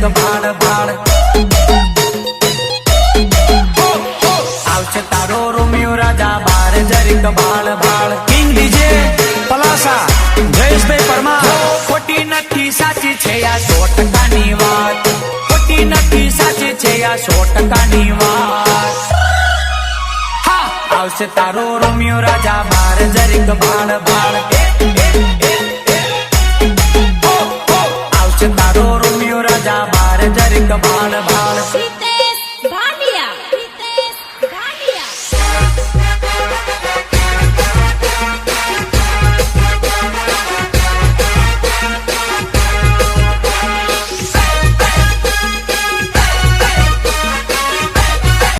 જરીક ભાડ ભાડ આવશે તારો રોમિયો રાજા બાર જરીક ભાડ ભાડ કિંગ ડીજે પલાસા જયેશભાઈ પરમાર ખોટી નથી સાચી છે આ 100%ની વાત ખોટી નથી સાચી છે આ 100%ની વાત આવશે તારો રોમિયો રાજા બાર જરીક ભાડ ભાડ આવશે તારો રોમિયો રાજા બાર જરીક ભાડ ભાડ